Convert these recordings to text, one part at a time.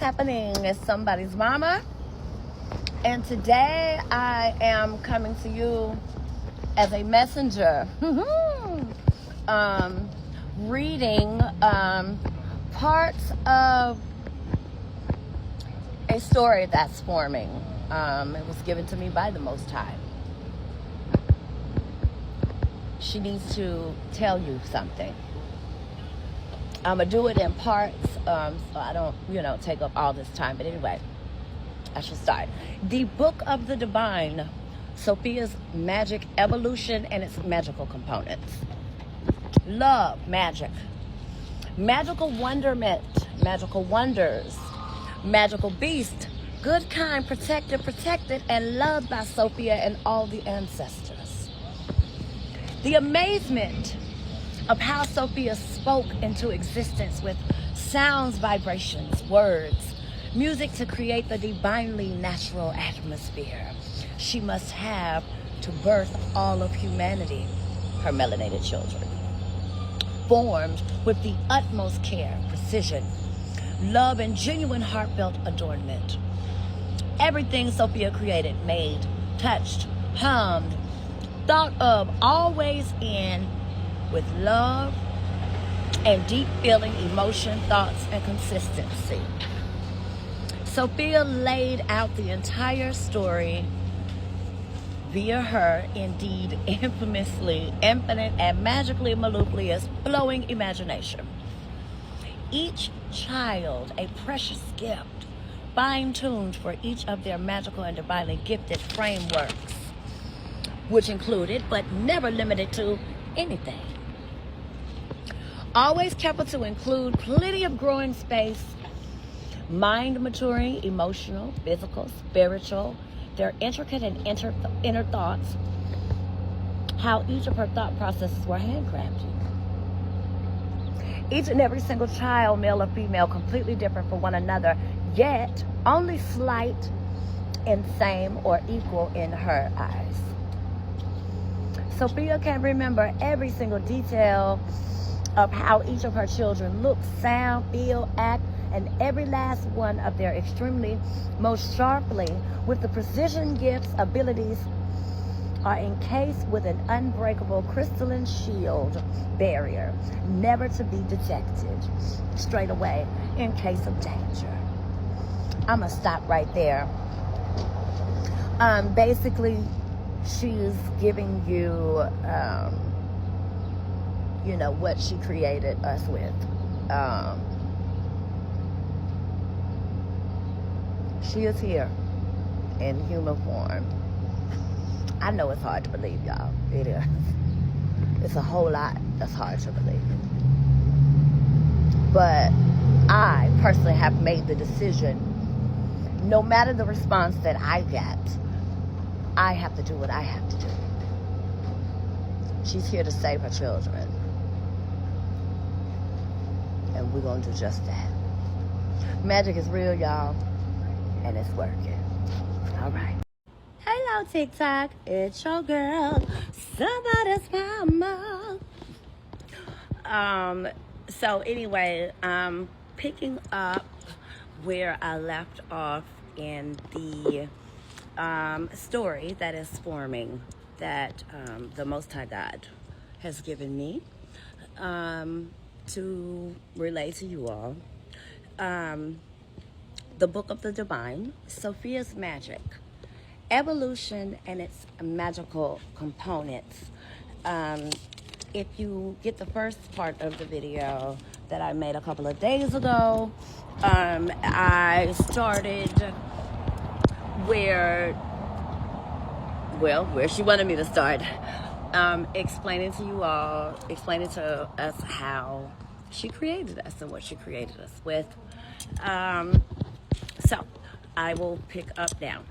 happening? It's somebody's mama, and today I am coming to you as a messenger, reading parts of a story that's forming. It was given to me by the Most High. She needs to tell you something. I'm going to do it in parts, so I don't, take up all this time. But anyway, I should start. The Book of the Divine, Sopia's magic evolution and its magical components. Love, magic. Magical wonderment, magical wonders. Magical beast, good, kind, protected, and loved by Sopia and all the ancestors. The amazement of how Sopia spoke into existence with sounds, vibrations, words, music to create the divinely natural atmosphere she must have to birth all of humanity, her melanated children. Formed with the utmost care, precision, love, and genuine heartfelt adornment. Everything Sopia created, made, touched, hummed, thought of, always in with love and deep feeling, emotion, thoughts, and consistency. Sopia laid out the entire story via her, indeed, infamously, infinite, and magically mellifluous flowing imagination. Each child a precious gift, fine-tuned for each of their magical and divinely gifted frameworks, which included, but never limited to, anything. Always careful to include plenty of growing space, mind maturing, emotional, physical, spiritual, their intricate and inner thoughts, how each of her thought processes were handcrafted. Each and every single child, male or female, completely different from one another, yet only slight and same or equal in her eyes. Sopia can remember every single detail of how each of her children look, sound, feel, act, and every last one of their extremely, most sharply, with the precision, gifts, abilities, are encased with an unbreakable crystalline shield barrier, never to be detected straight away in case of danger. I'm gonna stop right there. Basically, she's giving you, what she created us with. She is here in human form. I know it's hard to believe, y'all. It is. It's a whole lot that's hard to believe. But I personally have made the decision, no matter the response that I get, I have to do what I have to do. She's here to save her children. And we're going to do just that. Magic is real, y'all. And it's working. All right. Hello, TikTok. It's your girl, somebody's mama. So anyway, picking up where I left off in the story that is forming, that the Most High God has given me to relay to you all. The Book of the Divine, Sopia's Magic, Evolution and its magical components. If you get the first part of the video that I made a couple of days ago, I started where she wanted me to start, explaining to us how she created us and what she created us with. So I will pick up now.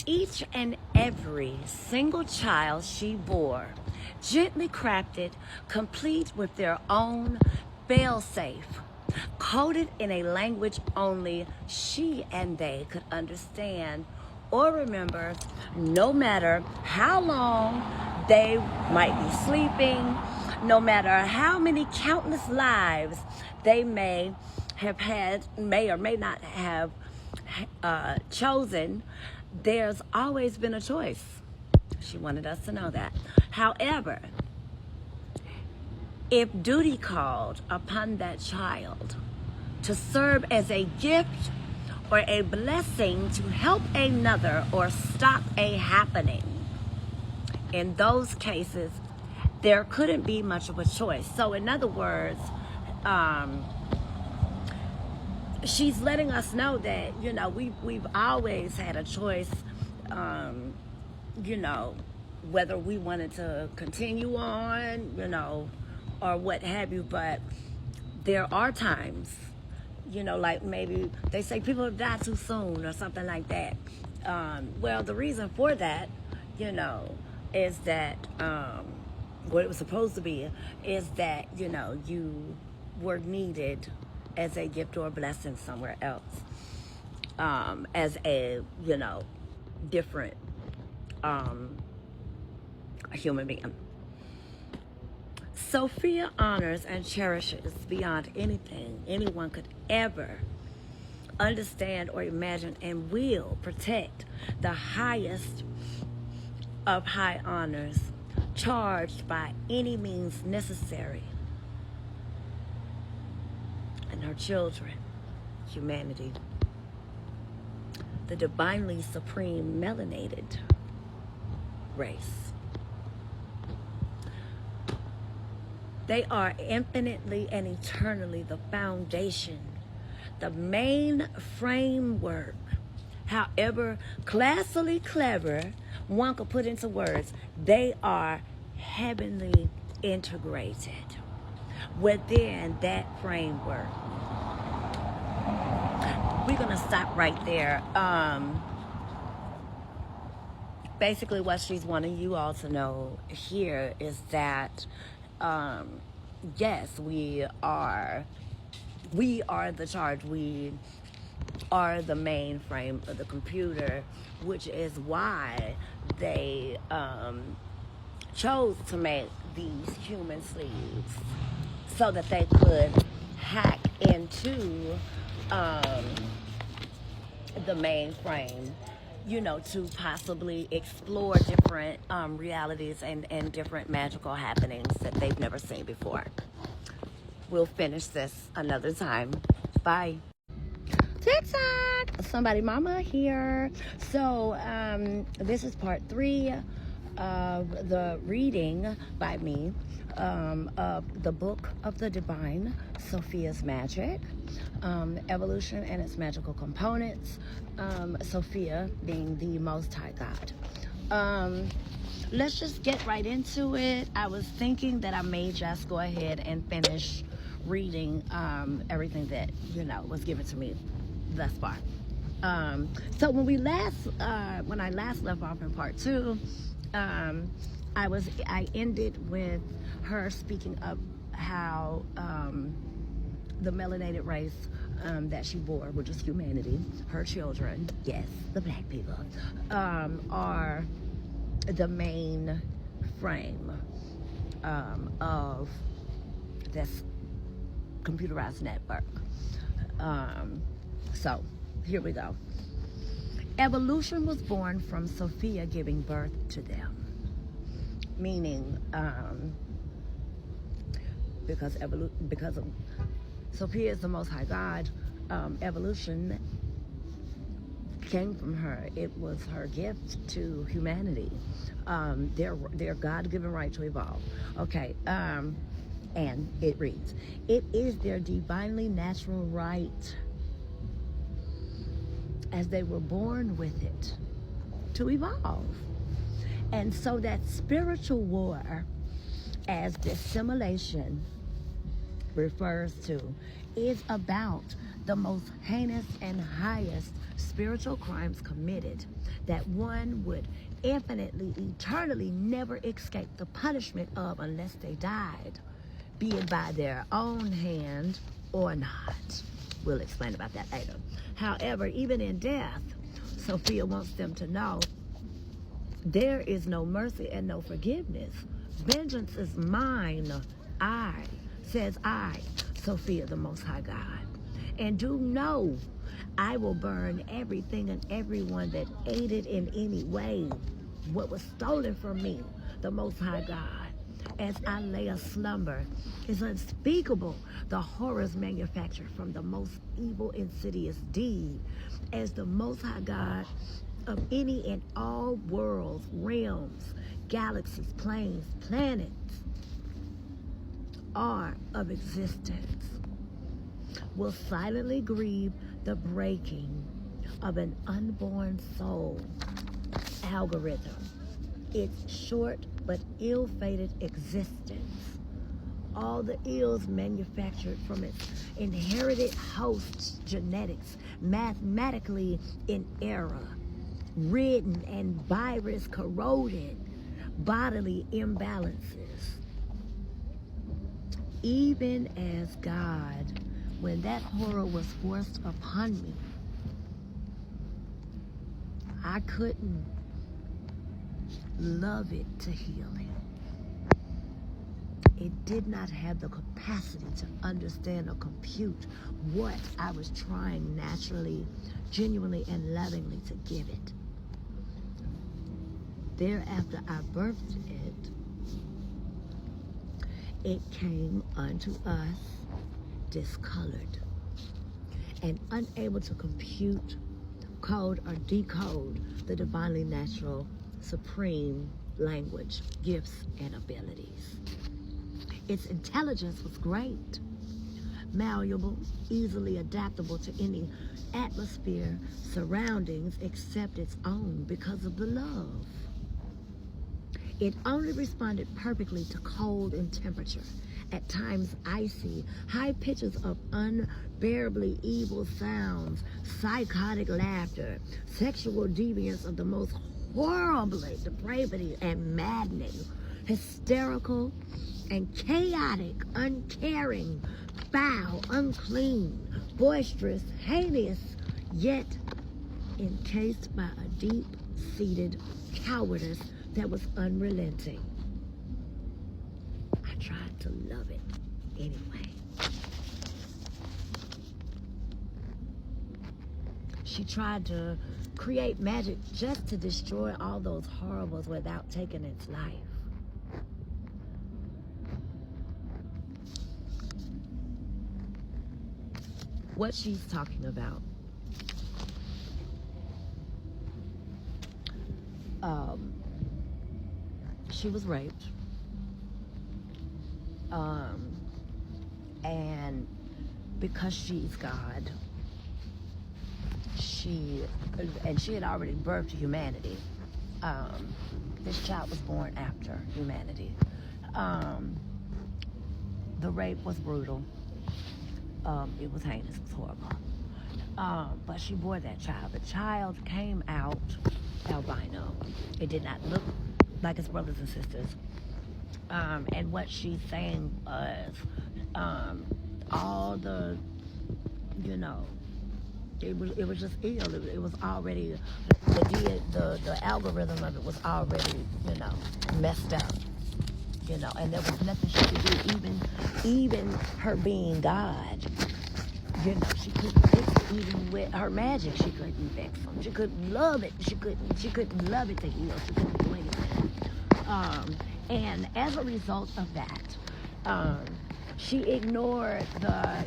Each and every single child she bore, gently crafted, complete with their own fail-safe, coded in a language only she and they could understand or remember, no matter how long they might be sleeping, no matter how many countless lives they may may or may not have chosen, there's always been a choice. She wanted us to know that. However, if duty called upon that child to serve as a gift or a blessing to help another or stop a happening, in those cases, there couldn't be much of a choice. So in other words, she's letting us know that, you know, we've always had a choice, you know, whether we wanted to continue on, you know, or what have you. But there are times, you know, like maybe they say people die too soon or something like that. Well, the reason for that, you know, is that what it was supposed to be is that, you know, you were needed as a gift or a blessing somewhere else, as a, you know, different human being. Sopia honors and cherishes beyond anything anyone could ever understand or imagine, and will protect the highest of high honors, charged by any means necessary. And her children, humanity, the divinely supreme melanated race. They are infinitely and eternally the foundation, the main framework. However classily clever one could put into words, they are heavenly integrated within that framework. We're going to stop right there. Basically, what she's wanting you all to know here is that, yes, we are the charge. We are the mainframe of the computer, which is why they chose to make these human sleeves, so that they could hack into the mainframe, you know, to possibly explore different realities and different magical happenings that they've never seen before. We'll finish this another time. Bye. TikTok, somebody mama here. So this is part 3 of the reading by me of the Book of the Divine, Sopia's Magic, Evolution and its Magical Components, Sopia being the Most High God. Let's just get right into it. I was thinking that I may just go ahead and finish reading everything that, you know, was given to me thus far. So when I last left off in part 2, I ended with her speaking of how the melanated race that she bore, which is humanity, her children, yes, the black people, are the main frame of this computerized network. So here we go. Evolution was born from Sopia giving birth to them, meaning because of Sopia is the Most High God, evolution came from her. It was her gift to humanity, their God-given right to evolve. Okay, and it reads, it is their divinely natural right, as they were born with it, to evolve. And so that spiritual war, as dissimulation refers to, is about the most heinous and highest spiritual crimes committed, that one would infinitely, eternally never escape the punishment of unless they died, be it by their own hand or not. We'll explain about that later. However, even in death, Sopia wants them to know there is no mercy and no forgiveness. Vengeance is mine. I, Sopia, the Most High God. And do know, I will burn everything and everyone that aided in any way what was stolen from me, the Most High God. As I lay a slumber, is unspeakable the horrors manufactured from the most evil, insidious deed. As the Most High God of any and all worlds, realms, galaxies, planes, planets are of existence, will silently grieve the breaking of an unborn soul algorithm, its short but ill-fated existence, all the ills manufactured from its inherited host's genetics, mathematically in error, ridden and virus corroded bodily imbalances. Even as God, when that horror was forced upon me, I couldn't love it to heal him. It did not have the capacity to understand or compute what I was trying naturally, genuinely, and lovingly to give it. Thereafter I birthed it. It came unto us discolored and unable to compute, code, or decode the divinely natural, supreme language, gifts, and abilities. Its intelligence was great, malleable, easily adaptable to any atmosphere, surroundings except its own because of the love. It only responded perfectly to cold and temperature, at times icy, high pitches of unbearably evil sounds, psychotic laughter, sexual deviance of the most horribly depravity and maddening, hysterical and chaotic, uncaring, foul, unclean, boisterous, heinous, yet encased by a deep-seated cowardice that was unrelenting. I tried to love it anyway. She tried to create magic just to destroy all those horribles without taking its life. What she's talking about, she was raped, and because she's God, she had already birthed humanity. This child was born after humanity. The rape was brutal. It was heinous, it was horrible. But she bore that child. The child came out albino. It did not look like his brothers and sisters. And what she's saying was, all the, it was just ill. It was already, the algorithm of it was already, messed up. And there was nothing she could do, even her being God. She couldn't fix it. Even with her magic, she couldn't fix them. She couldn't love it. She couldn't love it to heal. She couldn't do anything. And as a result of that, she ignored the,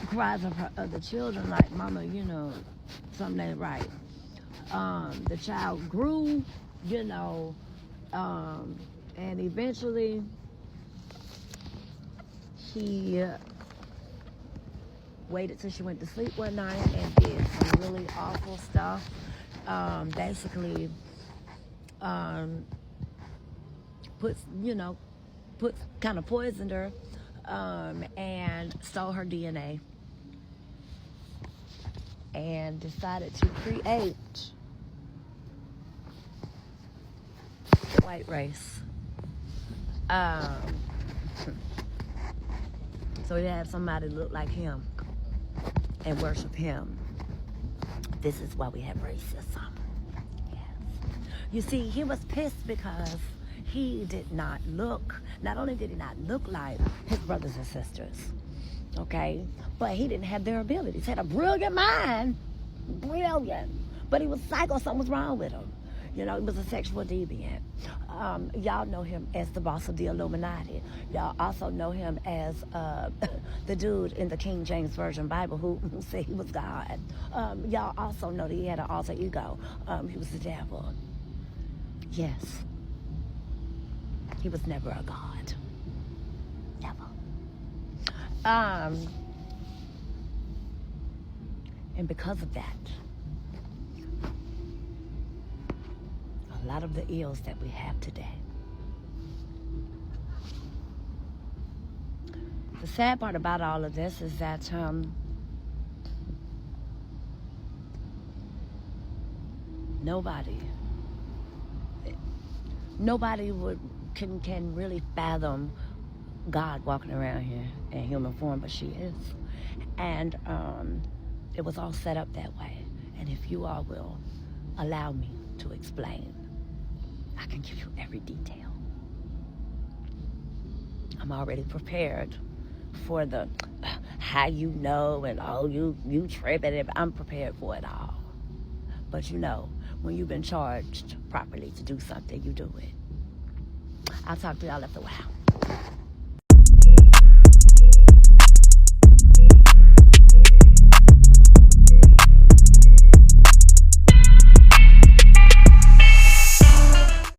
cries of the children, like, Mama, something ain't right. The child grew, and eventually he waited till she went to sleep one night and did some really awful stuff. Basically, kind of poisoned her, and stole her DNA, and decided to create the white race. So he had somebody look like him and worship him. This is why we have racism. Yes. You see, he was pissed because he did not only did he not look like his brothers and sisters, okay? But he didn't have their abilities. He had a brilliant mind, brilliant. But he was psycho, something was wrong with him. You know, he was a sexual deviant. Y'all know him as the boss of the Illuminati. Y'all also know him as the dude in the King James Version Bible who said he was God. Y'all also know that he had an alter ego. He was the devil. Yes. He was never a God. Never. And because of that, a lot of the ills that we have today. The sad part about all of this is that nobody can really fathom God walking around here in human form, but she is. And it was all set up that way. And if you all will allow me to explain, I can give you every detail. I'm already prepared for the how you know and oh you tripping. I'm prepared for it all. But you know, when you've been charged properly to do something, you do it. I'll talk to y'all after a while.